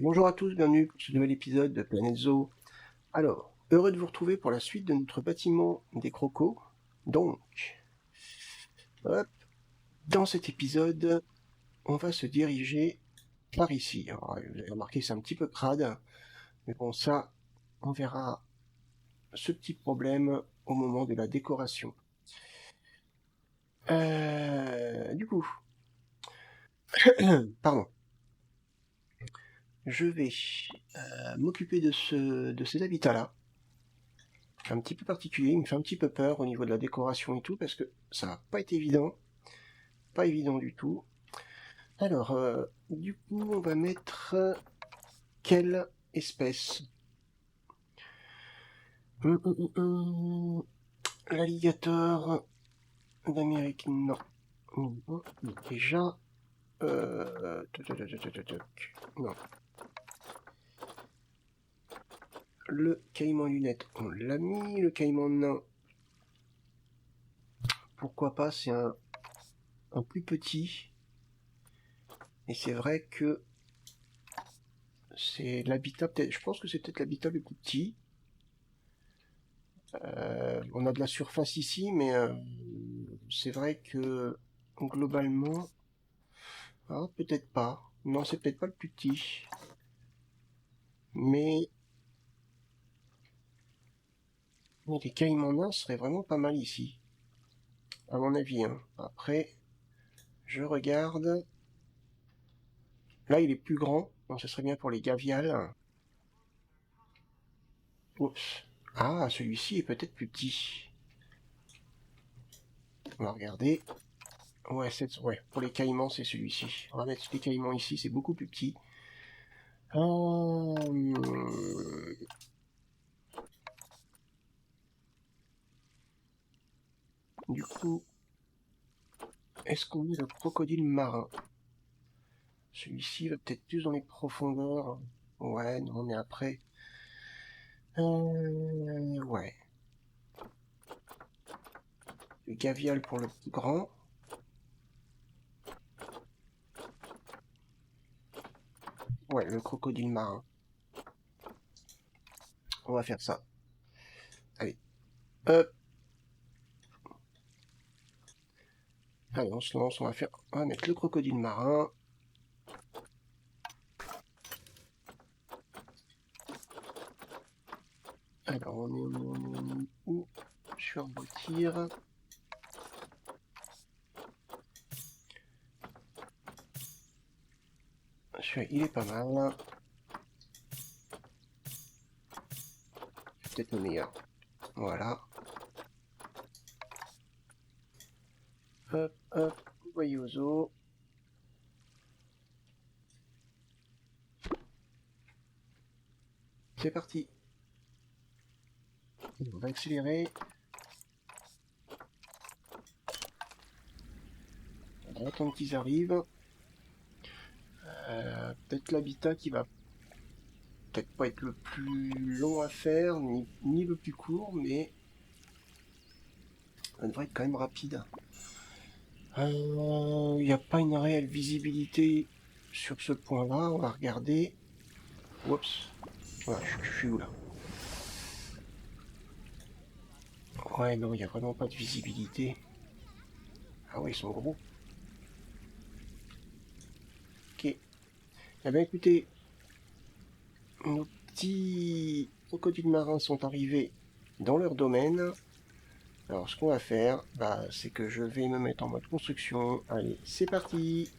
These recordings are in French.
Bonjour à tous, bienvenue pour ce nouvel épisode de Planète Zoo. Alors, heureux de vous retrouver pour la suite de notre bâtiment des crocos. Donc, hop, dans cet épisode, on va se diriger par ici. Alors, vous avez remarqué, c'est un petit peu crade, mais bon, ça, on verra ce petit problème au moment de la décoration. Du coup, pardon. Je vais m'occuper de ces habitats-là. C'est un petit peu particulier, il me fait un petit peu peur au niveau de la décoration et tout, parce que ça va pas être évident. Pas évident du tout. Alors, du coup, on va mettre quelle espèce? L'alligator d'Amérique, non. Déjà, non. Le caïman lunette, on l'a mis. Le caïman nain, pourquoi pas, c'est un plus petit. Et c'est vrai que c'est l'habitat, peut-être, je pense que c'est peut-être l'habitat le plus petit. On a de la surface ici, mais c'est vrai que globalement, peut-être pas. Non, c'est peut-être pas le plus petit. Mais les caïmans nains seraient vraiment pas mal ici, à mon avis. Hein. Après, je regarde. Là, il est plus grand. Donc, ce serait bien pour les gaviales. Oups. Ah, celui-ci est peut-être plus petit. On va regarder. Ouais, pour les caïmans, c'est celui-ci. On va mettre les caïmans ici, c'est beaucoup plus petit. Du coup, est-ce qu'on met le crocodile marin? Celui-ci va peut-être plus dans les profondeurs. Ouais, non, mais après... ouais. Le gavial pour le plus grand. Ouais, le crocodile marin. On va faire ça. Allez. Hop. Allez, on se lance, on va mettre le crocodile marin. Alors, on est où? Sur tir. Celui-là, il est pas mal. Peut-être le meilleur. Voilà. Hop, hop, voyozo. C'est parti. On va accélérer. On va attendre qu'ils arrivent. Peut-être l'habitat qui va peut-être pas être le plus long à faire, ni le plus court, mais ça devrait être quand même rapide. Il n'y a pas une réelle visibilité sur ce point-là. On va regarder. Oups. Voilà, je suis où là? Ouais, non, il n'y a vraiment pas de visibilité. Ah ouais, ils sont gros. Ok. Eh bien écoutez, nos petits crocodiles marins sont arrivés dans leur domaine. Alors ce qu'on va faire, c'est que je vais me mettre en mode construction. Allez, c'est parti!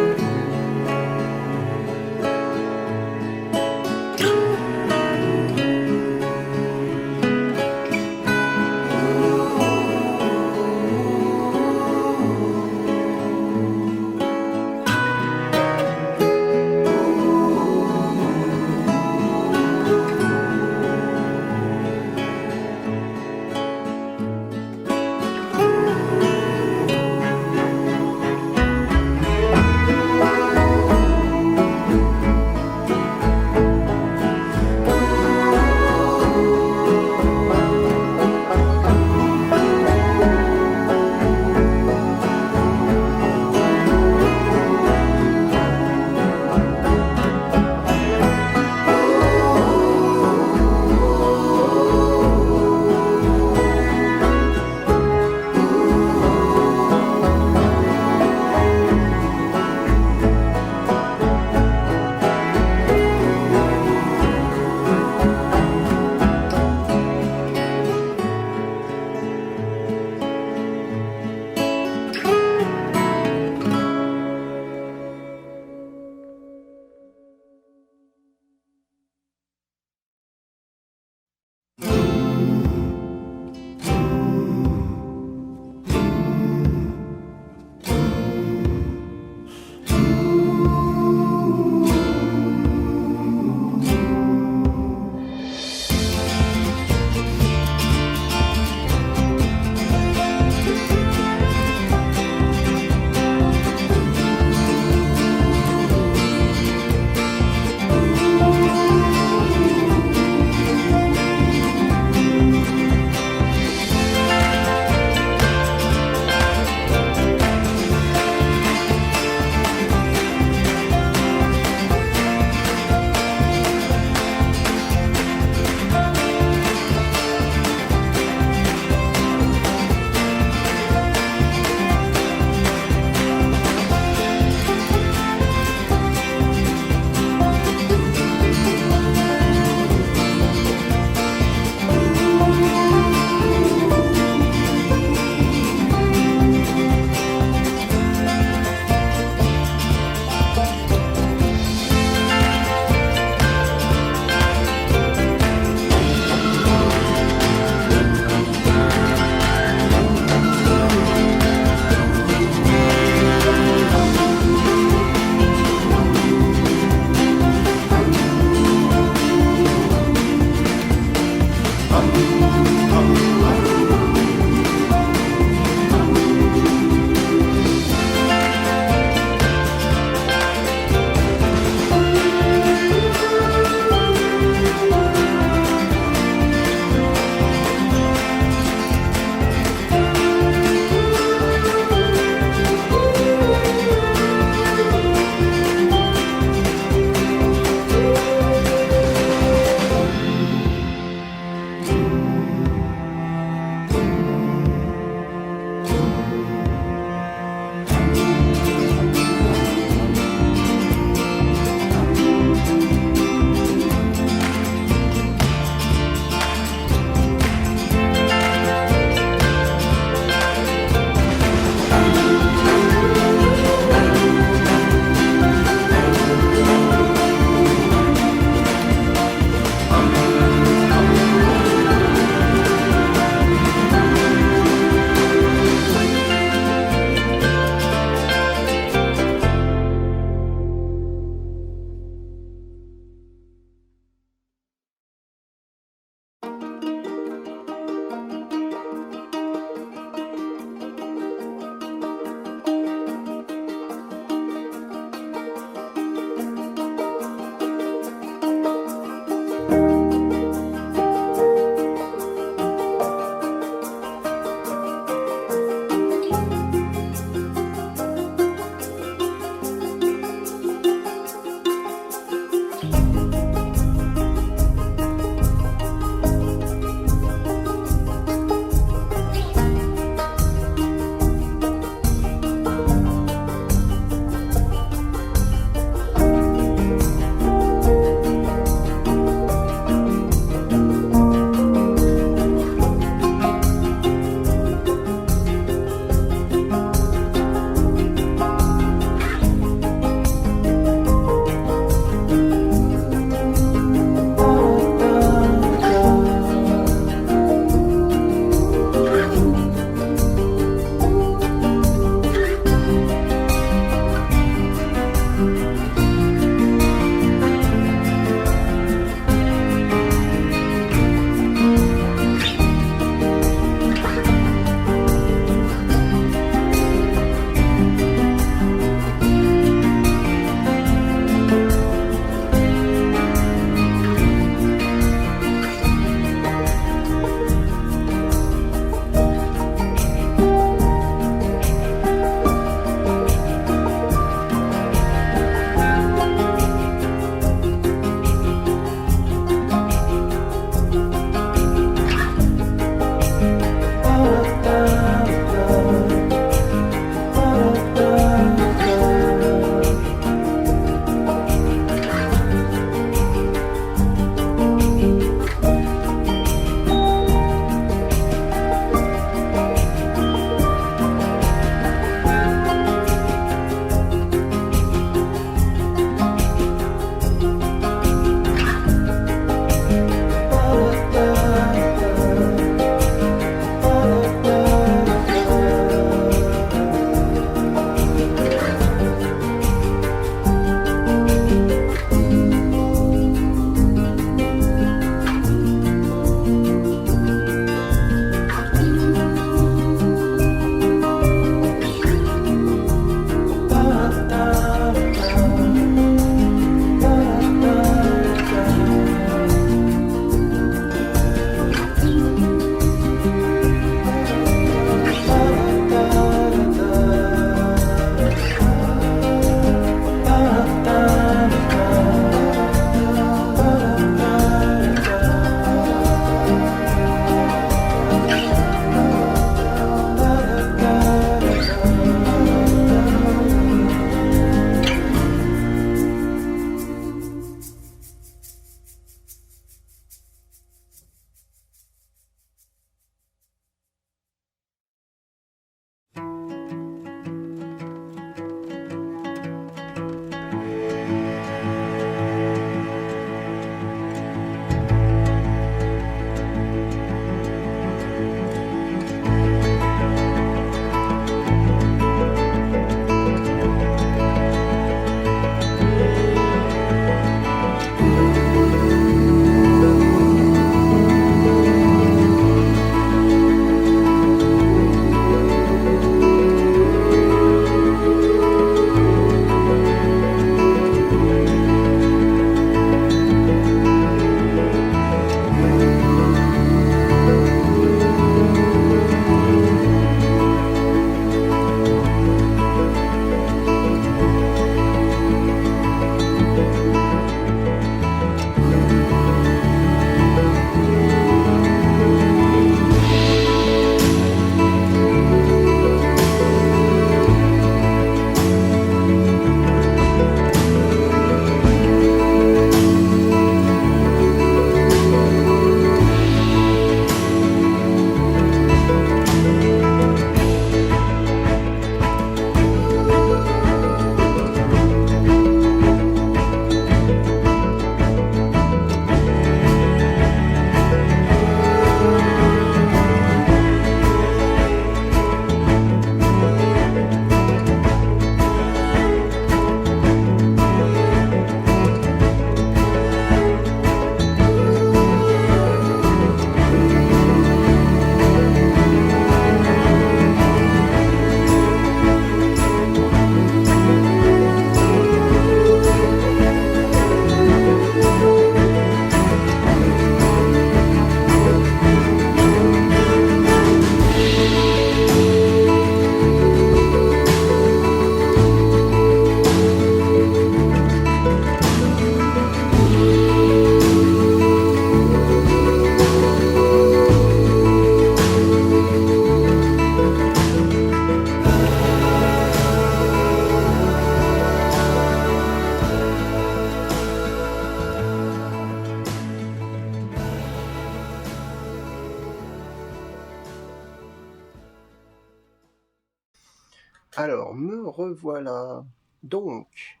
Alors, me revoilà. Donc,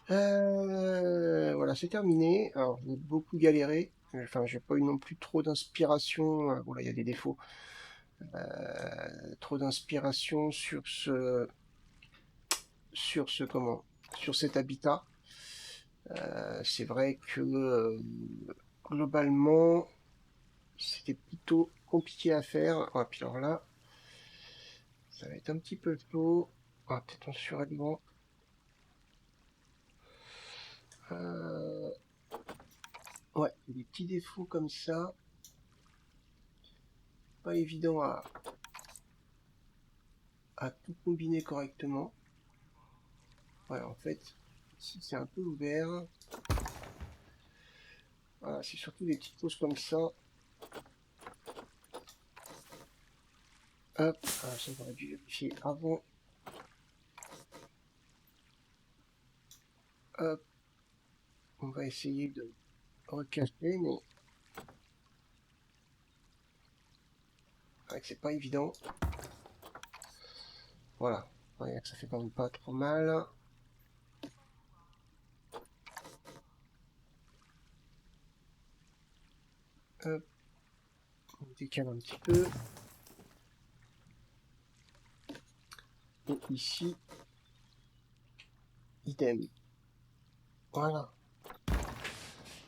voilà, c'est terminé. Alors, j'ai beaucoup galéré. Enfin, j'ai pas eu non plus trop d'inspiration. Voilà, il y a des défauts. Trop d'inspiration sur cet habitat. C'est vrai que globalement, c'était plutôt compliqué à faire. Ah, puis alors là, ça va être un petit peu chaud. Ah, peut-être en surélément. Euh, ouais, des petits défauts comme ça. Pas évident à tout combiner correctement. Ouais, en fait, ici c'est un peu ouvert. Voilà, c'est surtout des petites choses comme ça. Hop, ah, ça j'aurais dû vérifier avant. Hop, on va essayer de recacher, mais ouais, c'est pas évident. Voilà, ouais, ça fait quand même pas trop mal. Hop, on décale un petit peu. Et ici, idem. Voilà.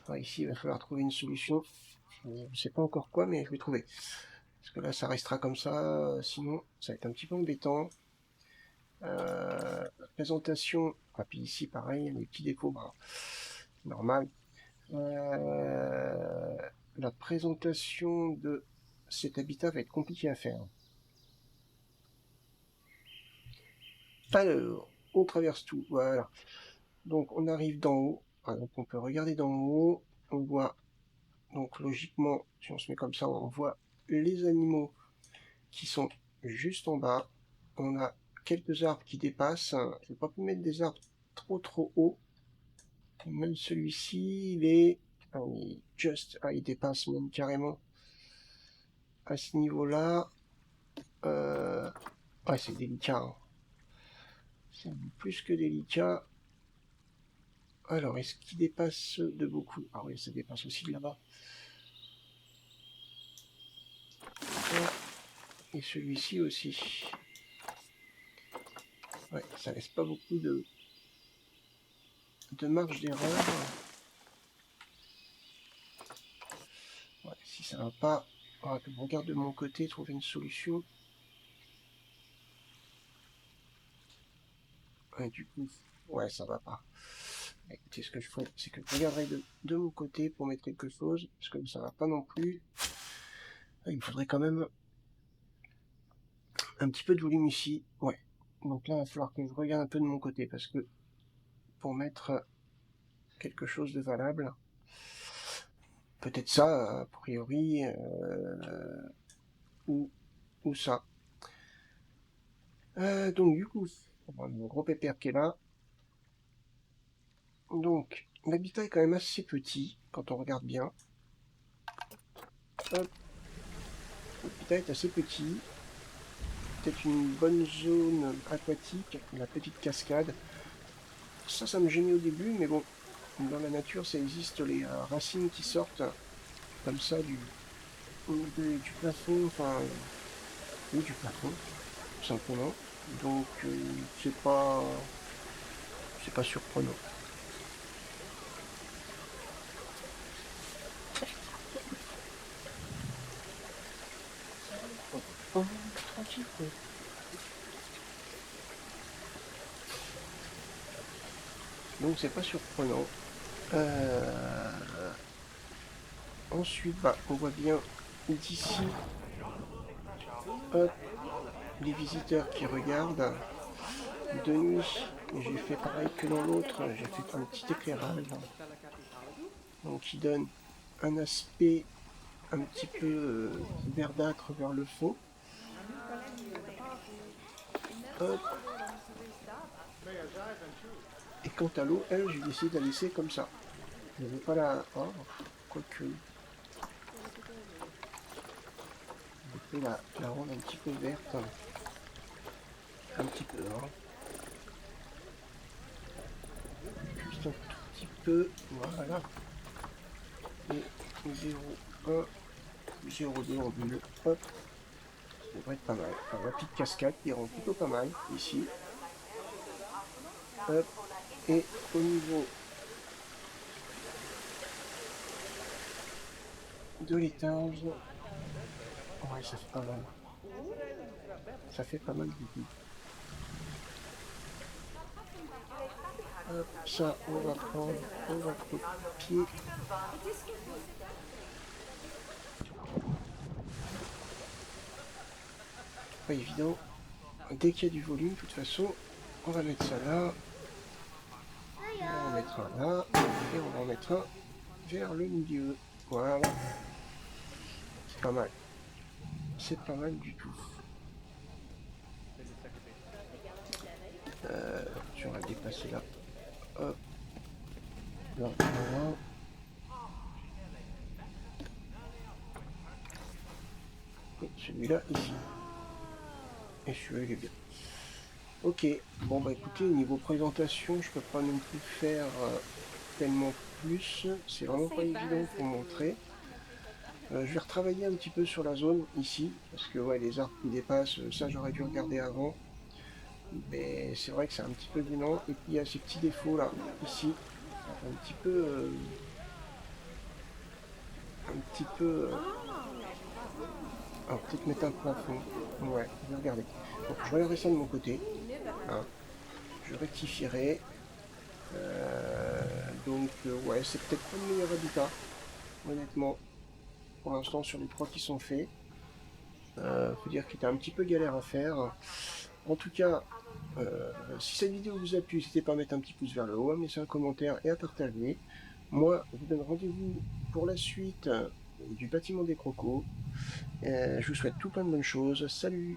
Ouais, ici, il va falloir trouver une solution. Je ne sais pas encore quoi, mais je vais trouver. Parce que là, ça restera comme ça. Sinon, ça va être un petit peu embêtant. La présentation. Ah, puis ici, pareil, les petits défauts. Bah, normal. La présentation de cet habitat va être compliqué à faire. Alors, on traverse tout. Voilà. Donc, on arrive d'en haut. Ah, donc, on peut regarder d'en haut. On voit, donc, logiquement, si on se met comme ça, on voit les animaux qui sont juste en bas. On a quelques arbres qui dépassent. Je n'ai pas pu mettre des arbres trop hauts. Même celui-ci, il est... Ah, il dépasse même carrément à ce niveau-là. Ouais, c'est délicat. Hein. C'est plus que délicat. Alors, est-ce qu'il dépasse de beaucoup? Ah oui, ça dépasse aussi de là-bas. Et celui-ci aussi. Ouais, ça laisse pas beaucoup de marge d'erreur. Ouais, si ça va pas, je regarde de mon côté, trouver une solution. Ouais, du coup, ouais, ça va pas. Écoutez, ce que je ferai, c'est que je regarderai de mon côté pour mettre quelque chose, parce que ça va pas non plus. Il me faudrait quand même un petit peu de volume ici. Ouais. Donc là, il va falloir que je regarde un peu de mon côté, parce que pour mettre quelque chose de valable, peut-être ça, a priori, ou, ou ça. Donc du coup, on a le gros pépère qui est là. Donc, l'habitat est quand même assez petit, quand on regarde bien. Hop, l'habitat est assez petit. Peut-être une bonne zone aquatique, la petite cascade. Ça me gênait au début, mais bon, dans la nature, ça existe les racines qui sortent comme ça du plafond, enfin, oui, du plafond, tout simplement. Donc, c'est pas surprenant. Oh, tranquille, quoi. Donc, c'est pas surprenant. Ensuite, bah, on voit bien d'ici, hop, les visiteurs qui regardent. De nuit, j'ai fait pareil que dans l'autre, j'ai fait un petit éclairage. Donc, qui donne un aspect un petit peu verdâtre vers le fond. Hop. Et quant à l'eau, elle, j'ai décidé de la laisser comme ça. Je ne vais pas la... Oh, quoique... Je vais la rendre un petit peu verte. Un petit peu, hein. Juste un tout petit peu, voilà. Et 0,1, 0,2 en bulle, hop. Ça devrait être pas mal. Un rapide cascade qui rend plutôt pas mal, ici. Hop. Et au niveau de l'étage, ouais, ça fait pas mal. Ça fait pas mal du tout. Hop, ça, on va prendre, on va copier. Pas évident. Dès qu'il y a du volume, de toute façon, on va mettre ça là. On va en mettre un là. Et on va en mettre un vers le milieu. Voilà. C'est pas mal. C'est pas mal du tout. Tu vas le dépasser là. Hop. Là, voilà. Et celui-là ici. Et celui-là il est bien. Ok. Bon bah écoutez, niveau présentation, je peux pas non plus faire tellement plus. C'est vraiment pas évident pour montrer. Je vais retravailler un petit peu sur la zone ici, parce que ouais, les arbres qui dépassent, ça j'aurais dû regarder avant. Mais c'est vrai que c'est un petit peu gênant. Et puis il y a ces petits défauts là, ici. Ça fait un petit peu... Alors peut-être mettre un plafond. Ouais, je vais regarder. Bon, je regarderai ça de mon côté. Hein. Je rectifierai. Donc ouais, c'est peut-être pas le meilleur habitat, honnêtement. Pour l'instant, sur les trois qui sont faits. Faut dire qu'il était un petit peu galère à faire. En tout cas, si cette vidéo vous a plu, n'hésitez pas à mettre un petit pouce vers le haut, à me laisser un commentaire et à partager. Moi, je vous donne rendez-vous pour la suite du bâtiment des crocos. Je vous souhaite tout plein de bonnes choses. Salut!